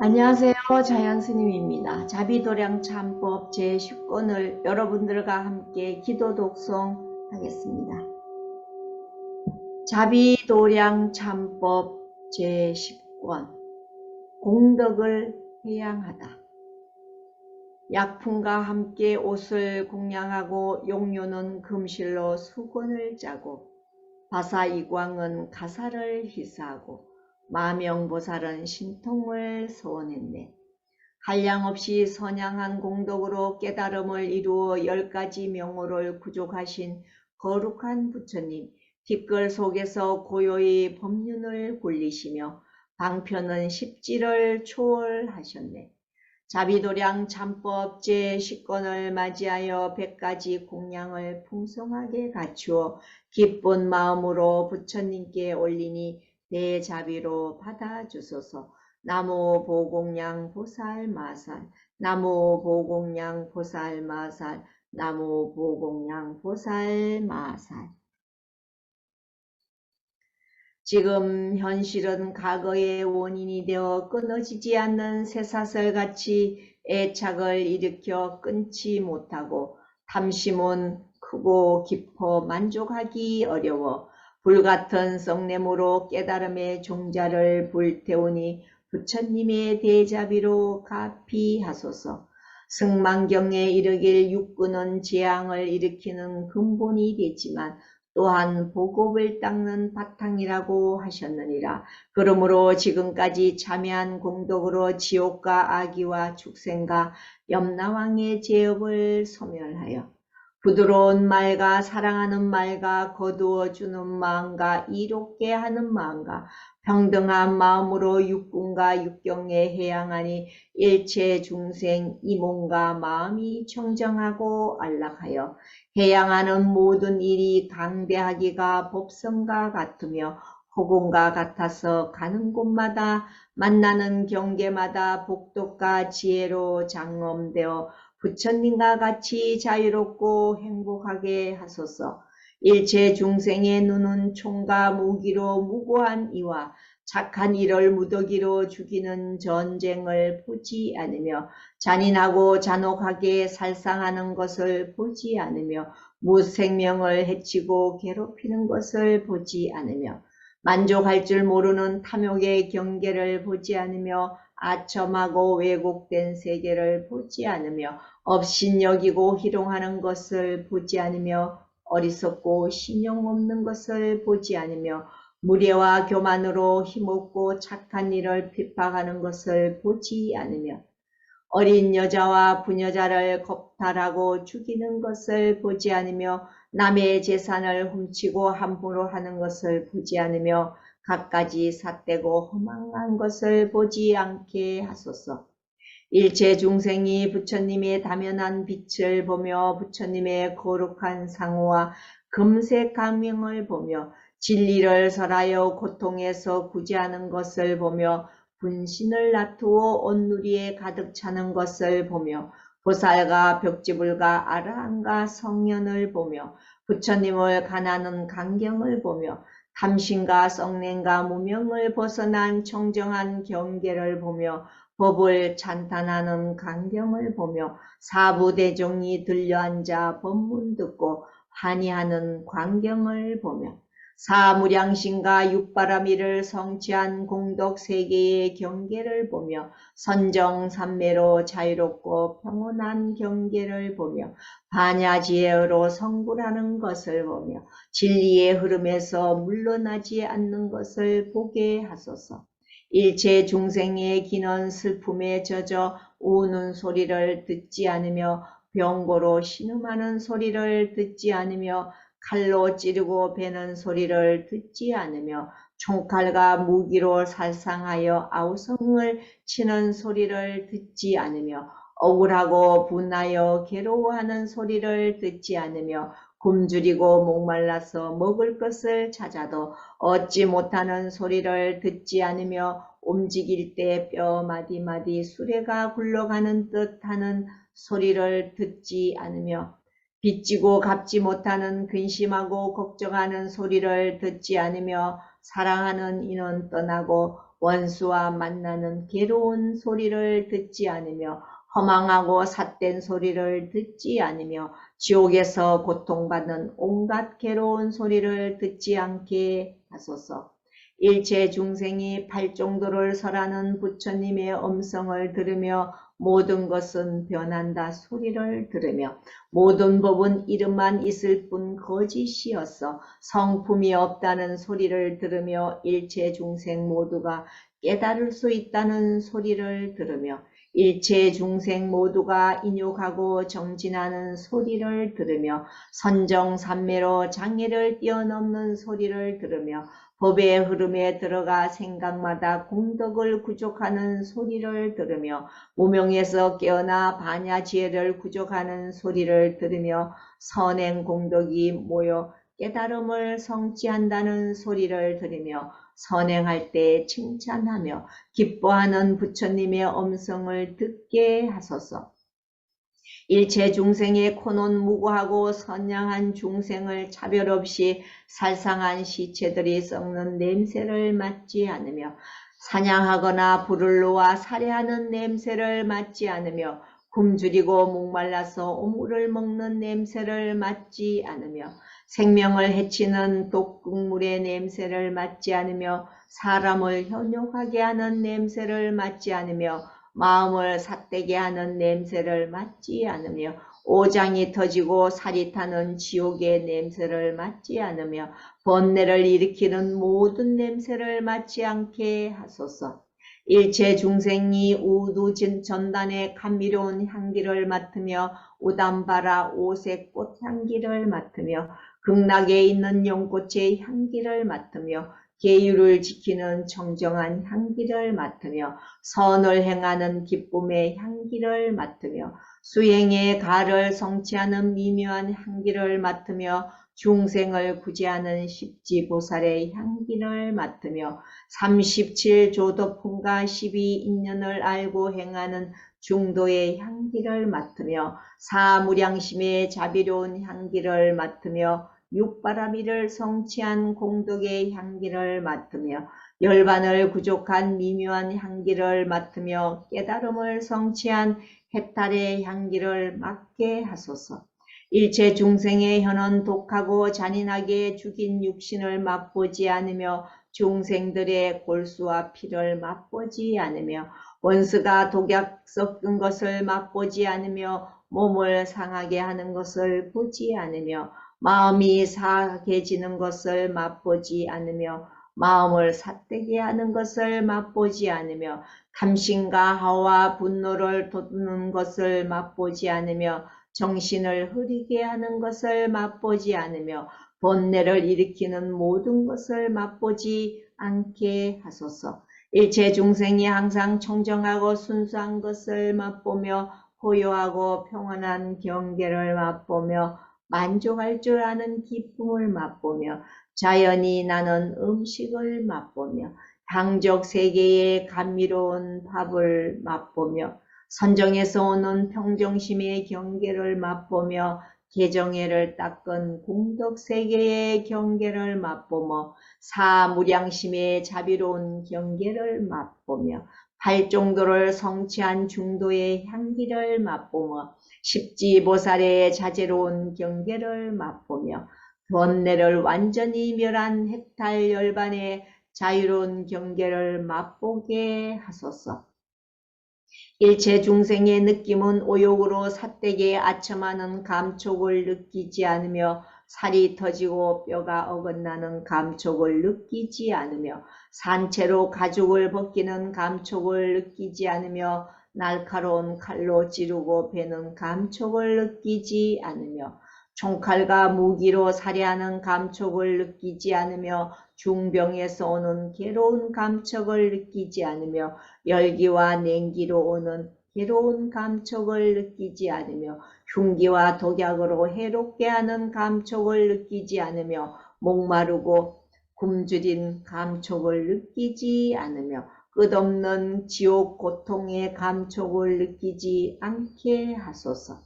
안녕하세요. 자연스님입니다. 자비도량 참법 제10권을 여러분들과 함께 기도 독송하겠습니다. 자비도량 참법 제10권 공덕을 회양하다. 약품과 함께 옷을 공양하고 용료는 금실로 수건을 짜고 바사이광은 가사를 희사하고 마명보살은 신통을 소원했네. 한량없이 선양한 공덕으로 깨달음을 이루어 10가지 명호를 구족하신 거룩한 부처님, 뒷글 속에서 고요히 법륜을 굴리시며 방편은 십지를 초월하셨네. 자비도량 참법 제10권을 맞이하여 100가지 공양을 풍성하게 갖추어 기쁜 마음으로 부처님께 올리니 대자비로 받아주소서. 나무 보공양 보살마살, 나무 보공양 보살마살, 나무 보공양 보살마살. 지금 현실은 과거의 원인이 되어 끊어지지 않는 쇠사슬같이 애착을 일으켜 끊지 못하고 탐심은 크고 깊어 만족하기 어려워 불같은 썩냄으로 깨달음의 종자를 불태우니 부처님의 대자비로 가피하소서. 승만경에 이르길 육군은 재앙을 일으키는 근본이 되지만 또한 보급을 닦는 바탕이라고 하셨느니라. 그러므로 지금까지 참여한 공덕으로 지옥과 악의와 축생과 염라왕의 제업을 소멸하여 부드러운 말과 사랑하는 말과 거두어주는 마음과 이롭게 하는 마음과 평등한 마음으로 육군과 육경에 해양하니 일체 중생 이 몸과 마음이 청정하고 안락하여 해양하는 모든 일이 강대하기가 법성과 같으며 호공과 같아서 가는 곳마다 만나는 경계마다 복덕과 지혜로 장엄되어 부처님과 같이 자유롭고 행복하게 하소서. 일체 중생의 눈은 총과 무기로 무고한 이와 착한 이를 무더기로 죽이는 전쟁을 보지 않으며 잔인하고 잔혹하게 살상하는 것을 보지 않으며 무생명을 해치고 괴롭히는 것을 보지 않으며 만족할 줄 모르는 탐욕의 경계를 보지 않으며 아첨하고 왜곡된 세계를 보지 않으며 업신여기고 희롱하는 것을 보지 않으며 어리석고 신용 없는 것을 보지 않으며 무례와 교만으로 힘없고 착한 일을 핍박하는 것을 보지 않으며 어린 여자와 부녀자를 겁탈하고 죽이는 것을 보지 않으며 남의 재산을 훔치고 함부로 하는 것을 보지 않으며 갖가지 삿대고 허망한 것을 보지 않게 하소서. 일체 중생이 부처님의 다면한 빛을 보며 부처님의 거룩한 상호와 금색 강명을 보며 진리를 설하여 고통에서 구제하는 것을 보며 분신을 나투어 온누리에 가득 차는 것을 보며 보살과 벽지불과 아라한과 성년을 보며 부처님을 가나는 강경을 보며 탐심과 썩냄과 무명을 벗어난 청정한 경계를 보며 법을 찬탄하는 강경을 보며 사부대종이 들려앉아 법문 듣고 환희하는 광경을 보며 사무량신과 육바라미를 성취한 공덕세계의 경계를 보며 선정삼매로 자유롭고 평온한 경계를 보며 반야지혜로 성불하는 것을 보며 진리의 흐름에서 물러나지 않는 것을 보게 하소서. 일체 중생의 기는 슬픔에 젖어 우는 소리를 듣지 않으며 병고로 신음하는 소리를 듣지 않으며 칼로 찌르고 베는 소리를 듣지 않으며 총칼과 무기로 살상하여 아우성을 치는 소리를 듣지 않으며 억울하고 분하여 괴로워하는 소리를 듣지 않으며 굶주리고 목말라서 먹을 것을 찾아도 얻지 못하는 소리를 듣지 않으며 움직일 때 뼈 마디마디 수레가 굴러가는 듯하는 소리를 듣지 않으며 빚지고 갚지 못하는 근심하고 걱정하는 소리를 듣지 않으며 사랑하는 이는 떠나고 원수와 만나는 괴로운 소리를 듣지 않으며 허망하고 삿된 소리를 듣지 않으며 지옥에서 고통받는 온갖 괴로운 소리를 듣지 않게 하소서. 일체 중생이 팔종도를 설하는 부처님의 음성을 들으며 모든 것은 변한다 소리를 들으며 모든 법은 이름만 있을 뿐 거짓이었어 성품이 없다는 소리를 들으며 일체 중생 모두가 깨달을 수 있다는 소리를 들으며 일체 중생 모두가 인욕하고 정진하는 소리를 들으며 선정삼매로 장애를 뛰어넘는 소리를 들으며 법의 흐름에 들어가 생각마다 공덕을 구족하는 소리를 들으며 무명에서 깨어나 반야지혜를 구족하는 소리를 들으며 선행 공덕이 모여 깨달음을 성취한다는 소리를 들으며 선행할 때 칭찬하며 기뻐하는 부처님의 음성을 듣게 하소서. 일체 중생의 코는 무고하고 선량한 중생을 차별 없이 살상한 시체들이 썩는 냄새를 맡지 않으며 사냥하거나 불을 놓아 살해하는 냄새를 맡지 않으며 굶주리고 목말라서 오물을 먹는 냄새를 맡지 않으며 생명을 해치는 독극물의 냄새를 맡지 않으며 사람을 현욕하게 하는 냄새를 맡지 않으며 마음을 삿되게 하는 냄새를 맡지 않으며 오장이 터지고 살이 타는 지옥의 냄새를 맡지 않으며 번뇌를 일으키는 모든 냄새를 맡지 않게 하소서. 일체 중생이 우두 전단의 감미로운 향기를 맡으며 우담바라 오색 꽃 향기를 맡으며 극락에 있는 연꽃의 향기를 맡으며 계율을 지키는 정정한 향기를 맡으며 선을 행하는 기쁨의 향기를 맡으며 수행의 가를 성취하는 미묘한 향기를 맡으며 중생을 구제하는 십지보살의 향기를 맡으며 37조도품과 12인연을 알고 행하는 중도의 향기를 맡으며 사무량심의 자비로운 향기를 맡으며 육바라미를 성취한 공덕의 향기를 맡으며 열반을 구족한 미묘한 향기를 맡으며 깨달음을 성취한 해탈의 향기를 맡게 하소서. 일체 중생의 혀는 독하고 잔인하게 죽인 육신을 맛보지 않으며 중생들의 골수와 피를 맛보지 않으며 원수가 독약 섞은 것을 맛보지 않으며 몸을 상하게 하는 것을 보지 않으며 마음이 사악해지는 것을 맛보지 않으며 마음을 삿되게 하는 것을 맛보지 않으며 탐심과 하와 분노를 돋우는 것을 맛보지 않으며 정신을 흐리게 하는 것을 맛보지 않으며 번뇌를 일으키는 모든 것을 맛보지 않게 하소서. 일체 중생이 항상 청정하고 순수한 것을 맛보며 고요하고 평안한 경계를 맛보며 만족할 줄 아는 기쁨을 맛보며 자연히 나는 음식을 맛보며 향적 세계의 감미로운 밥을 맛보며 선정에서 오는 평정심의 경계를 맛보며 개정애를 닦은 공덕세계의 경계를 맛보며 사무량심의 자비로운 경계를 맛보며 팔종도를 성취한 중도의 향기를 맛보며 십지보살의 자제로운 경계를 맛보며 번뇌를 완전히 멸한 해탈열반의 자유로운 경계를 맛보게 하소서. 일체 중생의 느낌은 오욕으로 삿되게 아첨하는 감촉을 느끼지 않으며 살이 터지고 뼈가 어긋나는 감촉을 느끼지 않으며 산채로 가죽을 벗기는 감촉을 느끼지 않으며 날카로운 칼로 찌르고 베는 감촉을 느끼지 않으며 총칼과 무기로 살해하는 감촉을 느끼지 않으며 중병에서 오는 괴로운 감촉을 느끼지 않으며 열기와 냉기로 오는 괴로운 감촉을 느끼지 않으며 흉기와 독약으로 해롭게 하는 감촉을 느끼지 않으며 목마르고 굶주린 감촉을 느끼지 않으며 끝없는 지옥 고통의 감촉을 느끼지 않게 하소서.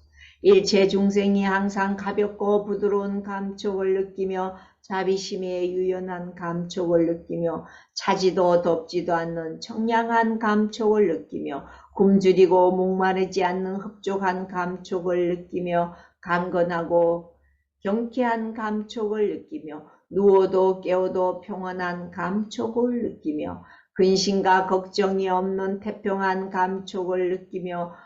일체 중생이 항상 가볍고 부드러운 감촉을 느끼며 자비심에 유연한 감촉을 느끼며 차지도 덥지도 않는 청량한 감촉을 느끼며 굶주리고 목마르지 않는 흡족한 감촉을 느끼며 강건하고 경쾌한 감촉을 느끼며 누워도 깨어도 평온한 감촉을 느끼며 근심과 걱정이 없는 태평한 감촉을 느끼며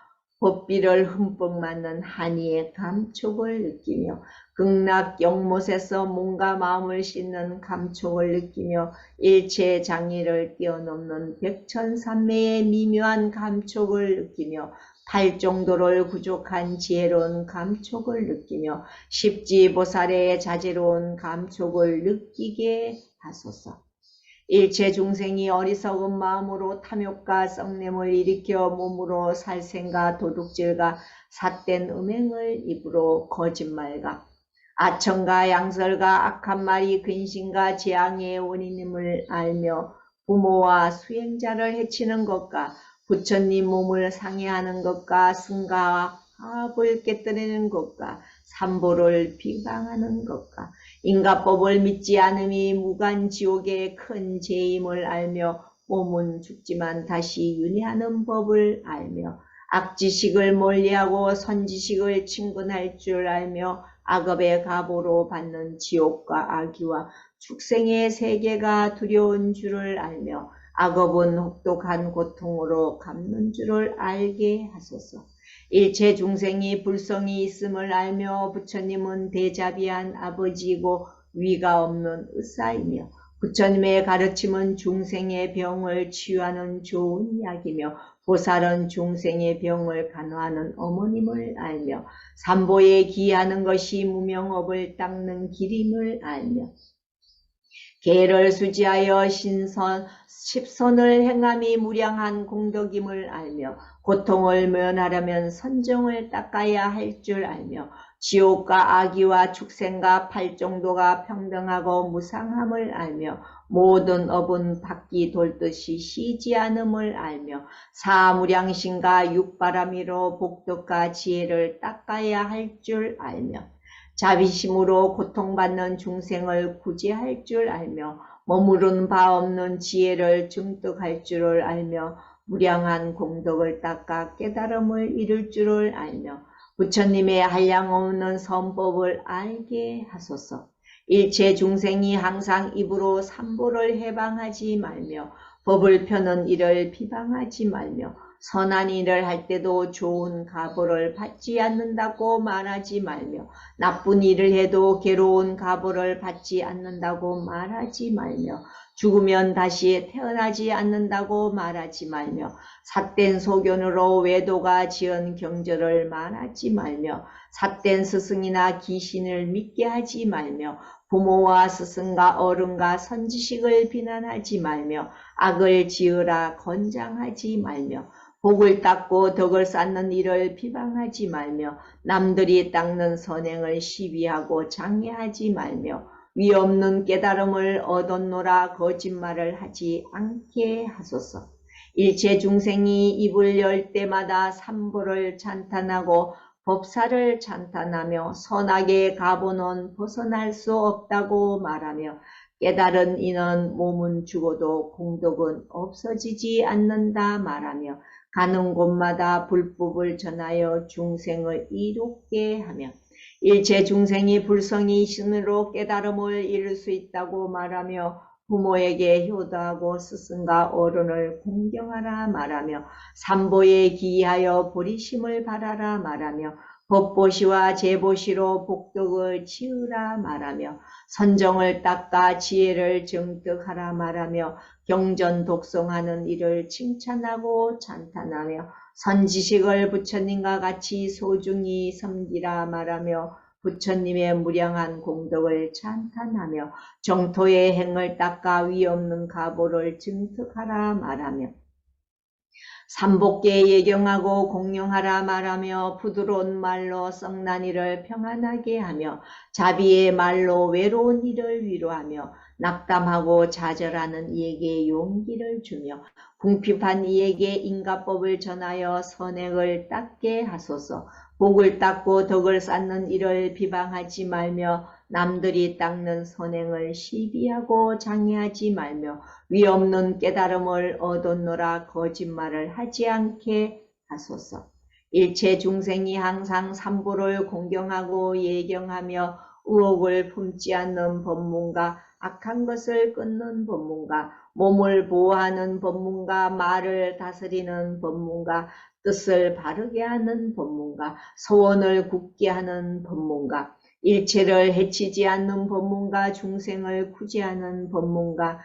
법비를 흠뻑 맞는 한이의 감촉을 느끼며 극락 영못에서 몸과 마음을 씻는 감촉을 느끼며 일체 장애를 뛰어넘는 백천삼매의 미묘한 감촉을 느끼며 팔정도를 부족한 지혜로운 감촉을 느끼며 십지보살의 자제로운 감촉을 느끼게 하소서. 일체 중생이 어리석은 마음으로 탐욕과 썩냄을 일으켜 몸으로 살생과 도둑질과 삿된 음행을 입으로 거짓말과 아청과 양설과 악한 말이 근심과 재앙의 원인임을 알며 부모와 수행자를 해치는 것과 부처님 몸을 상해하는 것과 승가와 화합을 깨뜨리는 것과 삼보를 비방하는 것과 인가법을 믿지 않음이 무간지옥의 큰 죄임을 알며 몸은 죽지만 다시 윤회하는 법을 알며 악지식을 멀리하고 선지식을 친근할 줄 알며 악업의 가보로 받는 지옥과 악귀와 축생의 세계가 두려운 줄을 알며 악업은 혹독한 고통으로 갚는 줄을 알게 하소서. 일체 중생이 불성이 있음을 알며 부처님은 대자비한 아버지이고 위가 없는 의사이며 부처님의 가르침은 중생의 병을 치유하는 좋은 약이며 보살은 중생의 병을 간호하는 어머님을 알며 삼보에 기하는 것이 무명업을 닦는 길임을 알며 계를 수지하여 십선을 행함이 무량한 공덕임을 알며 고통을 면하려면 선정을 닦아야 할 줄 알며 지옥과 악귀와 축생과 팔정도가 평등하고 무상함을 알며 모든 업은 바퀴 돌듯이 쉬지 않음을 알며 사무량심과 육바라미로 복덕과 지혜를 닦아야 할 줄 알며 자비심으로 고통받는 중생을 구제할 줄 알며 머무른 바 없는 지혜를 증득할 줄을 알며 무량한 공덕을 닦아 깨달음을 이룰 줄을 알며 부처님의 한량없는 선법을 알게 하소서. 일체 중생이 항상 입으로 삼보를 해방하지 말며 법을 펴는 일을 비방하지 말며 선한 일을 할 때도 좋은 가보를 받지 않는다고 말하지 말며 나쁜 일을 해도 괴로운 가보를 받지 않는다고 말하지 말며 죽으면 다시 태어나지 않는다고 말하지 말며 삿된 소견으로 외도가 지은 경절을 말하지 말며 삿된 스승이나 귀신을 믿게 하지 말며 부모와 스승과 어른과 선지식을 비난하지 말며 악을 지으라 권장하지 말며 복을 닦고 덕을 쌓는 일을 비방하지 말며 남들이 닦는 선행을 시비하고 장애하지 말며 위없는 깨달음을 얻었노라 거짓말을 하지 않게 하소서. 일체 중생이 입을 열 때마다 삼보를 찬탄하고 법사를 찬탄하며 선악의 가보는 벗어날 수 없다고 말하며 깨달은 이는 몸은 죽어도 공덕은 없어지지 않는다 말하며 가는 곳마다 불법을 전하여 중생을 이롭게 하며 일체 중생이 불성이 신으로 깨달음을 이룰 수 있다고 말하며 부모에게 효도하고 스승과 어른을 공경하라 말하며 삼보에 기하여 보리심을 바라라 말하며 법보시와 제보시로 복덕을 지으라 말하며 선정을 닦아 지혜를 증득하라 말하며 경전 독송하는 일을 칭찬하고 찬탄하며 선지식을 부처님과 같이 소중히 섬기라 말하며 부처님의 무량한 공덕을 찬탄하며 정토의 행을 닦아 위없는 가보를 증득하라 말하며 삼복계 예경하고 공경하라 말하며 부드러운 말로 썩난 이를 평안하게 하며 자비의 말로 외로운 이를 위로하며 낙담하고 좌절하는 이에게 용기를 주며 궁핍한 이에게 인가법을 전하여 선행을 닦게 하소서. 복을 닦고 덕을 쌓는 이를 비방하지 말며 남들이 닦는 선행을 시비하고 장애하지 말며 위없는 깨달음을 얻었노라 거짓말을 하지 않게 하소서. 일체 중생이 항상 삼보를 공경하고 예경하며 의혹을 품지 않는 법문가, 악한 것을 끊는 법문가, 몸을 보호하는 법문가, 말을 다스리는 법문가, 뜻을 바르게 하는 법문가, 소원을 굳게 하는 법문가, 일체를 해치지 않는 법문가, 중생을 구제하는 법문가,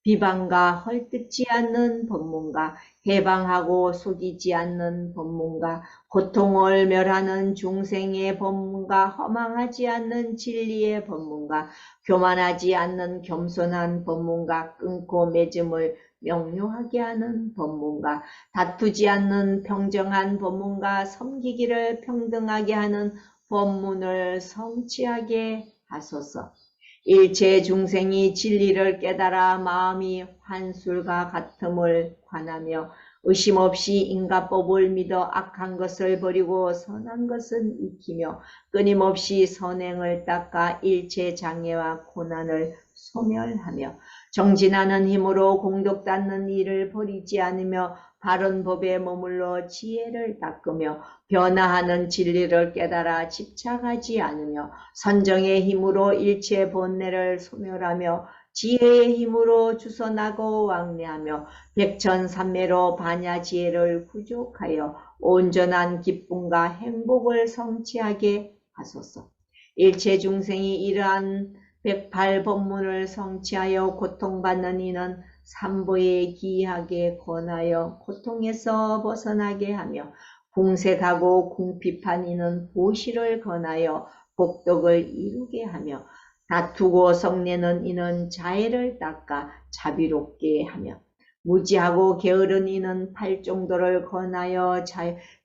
비방과 헐뜯지 않는 법문가, 해방하고 속이지 않는 법문가, 고통을 멸하는 중생의 법문가, 허망하지 않는 진리의 법문가, 교만하지 않는 겸손한 법문가, 끊고 맺음을 명료하게 하는 법문가, 다투지 않는 평정한 법문가, 섬기기를 평등하게 하는 법문을 성취하게 하소서. 일체 중생이 진리를 깨달아 마음이 환술과 같음을 관하며 의심 없이 인가법을 믿어 악한 것을 버리고 선한 것은 익히며 끊임없이 선행을 닦아 일체 장애와 고난을 소멸하며 정진하는 힘으로 공덕 닦는 일을 버리지 않으며 바른 법에 머물러 지혜를 닦으며 변화하는 진리를 깨달아 집착하지 않으며 선정의 힘으로 일체 번뇌를 소멸하며 지혜의 힘으로 주선하고 왕래하며 백천삼매로 반야지혜를 구족하여 온전한 기쁨과 행복을 성취하게 하소서. 일체 중생이 이러한 108법문을 성취하여 고통받는 이는 삼보에 기하게 권하여 고통에서 벗어나게 하며 궁색하고 궁핍한 이는 보시를 권하여 복덕을 이루게 하며 다투고 성내는 이는 자애를 닦아 자비롭게 하며 무지하고 게으른 이는 팔정도를 권하여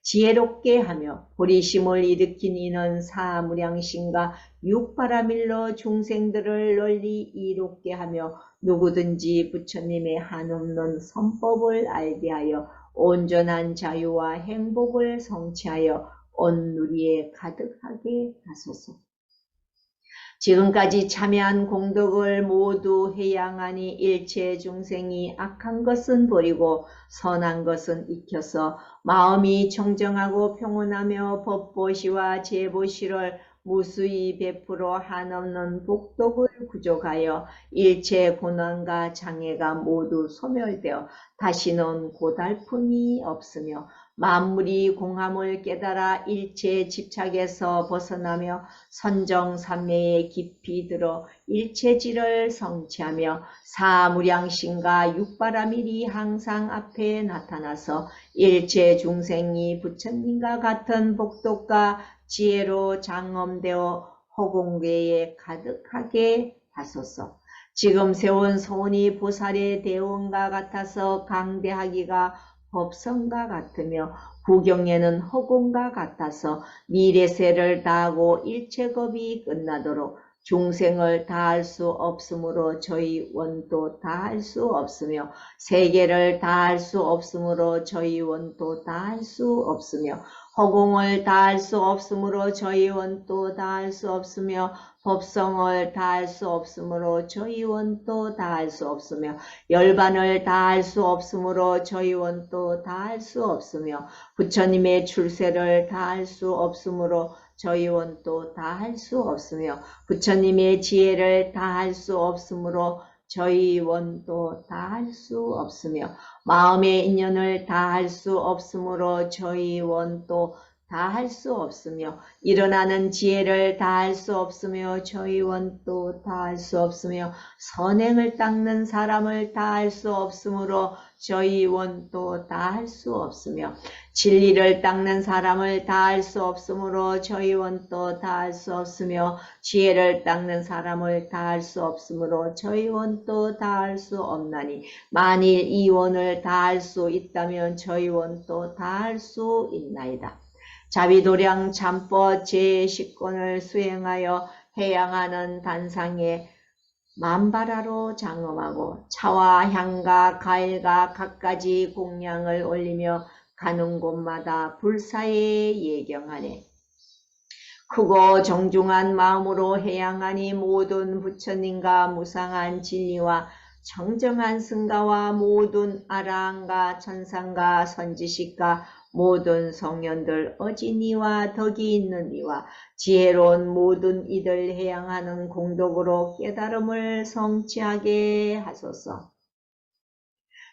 지혜롭게 하며 보리심을 일으킨 이는 사무량심과 육바라밀로 중생들을 널리 이롭게 하며 누구든지 부처님의 한없는 선법을 알게 하여 온전한 자유와 행복을 성취하여 온누리에 가득하게 하소서. 지금까지 참여한 공덕을 모두 회양하니 일체 중생이 악한 것은 버리고 선한 것은 익혀서 마음이 청정하고 평온하며 법보시와 제보시를 무수히 베풀어 한없는 복덕을 구족하여 일체 고난과 장애가 모두 소멸되어 다시는 고달픔이 없으며 만물이 공함을 깨달아 일체 집착에서 벗어나며 선정삼매에 깊이 들어 일체지를 성취하며 사무량심과 육바라밀이 항상 앞에 나타나서 일체 중생이 부처님과 같은 복덕과 지혜로 장엄되어 허공계에 가득하게 하소서. 지금 세운 소원이 보살의 대원과 같아서 강대하기가 법성과 같으며 구경에는 허공과 같아서 미래세를 다하고 일체겁이 끝나도록 중생을 다할 수 없으므로 저희 원도 다할 수 없으며 세계를 다할 수 없으므로 저희 원도 다할 수 없으며 허공을 다할 수 없으므로 저희 원도 다할 수 없으며 법성을 다할 수 없으므로 저희 원도 다할 수 없으며 열반을 다할 수 없으므로 저희 원도 다할 수 없으며 부처님의 출세를 다할 수 없으므로 저희 원도 다할 수 없으며 부처님의 지혜를 다할 수 없으므로 저희 원도 다할 수 없으며 마음의 인연을 다할 수 없으므로 저희 원도 다할 수 없으며 일어나는 지혜를 다할 수 없으며 저희 원도 다할 수 없으며 선행을 닦는 사람을 다할 수 없으므로 저희 원도 다할 수 없으며 진리를 닦는 사람을 다할 수 없으므로 저희 원도 다할 수 없으며 지혜를 닦는 사람을 다할 수 없으므로 저희 원도 다할 수 없나니 만일 이 원을 다할 수 있다면 저희 원도 다할 수 있나이다. 자비도량 참법 제10권을 수행하여 해양하는 단상에 만바라로 장엄하고 차와 향과 과일과 갖가지 공양을 올리며 가는 곳마다 불사에 예경하네. 크고 정중한 마음으로 해양하니 모든 부처님과 무상한 진리와 청정한 승가와 모든 아라한과 천상과 선지식과 모든 성현들 어진이와 덕이 있는 이와 지혜로운 모든 이들 해양하는 공덕으로 깨달음을 성취하게 하소서.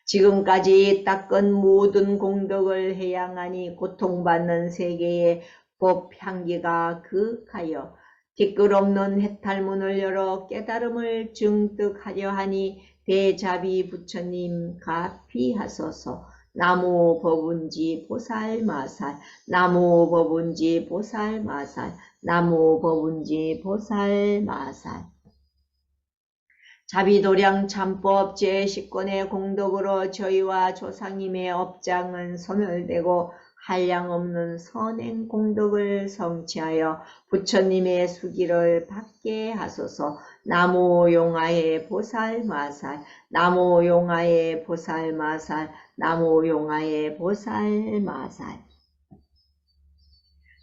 지금까지 닦은 모든 공덕을 해양하니 고통받는 세계의 법 향기가 그윽하여 뒷끝없는 해탈문을 열어 깨달음을 증득하려 하니 대자비 부처님 가피하소서. 나무 법운지 보살마살, 나무 법운지 보살마살, 나무 법운지 보살마살. 자비도량 참법 제10권의 공덕으로 저희와 조상님의 업장은 소멸되고 한량없는 선행 공덕을 성취하여 부처님의 수기를 받게 하소서. 나무 용화의 보살마살, 나무 용화의 보살마살, 나무 용화의 보살마살.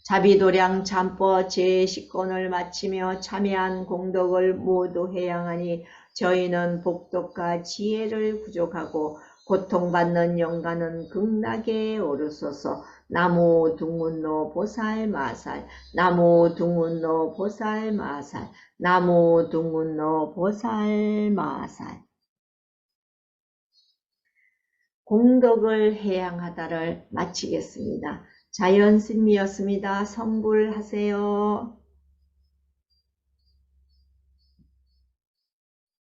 자비도량 참법 제10권을 마치며 참여한 공덕을 모두 해양하니 저희는 복덕과 지혜를 부족하고 고통받는 영가는 극락에 오르소서. 나무 둥문노 보살마살, 나무 둥문노 보살마살, 나무 둥문노 보살마살. 공덕을 해양하다를 마치겠습니다. 자연스님이었습니다. 성불하세요.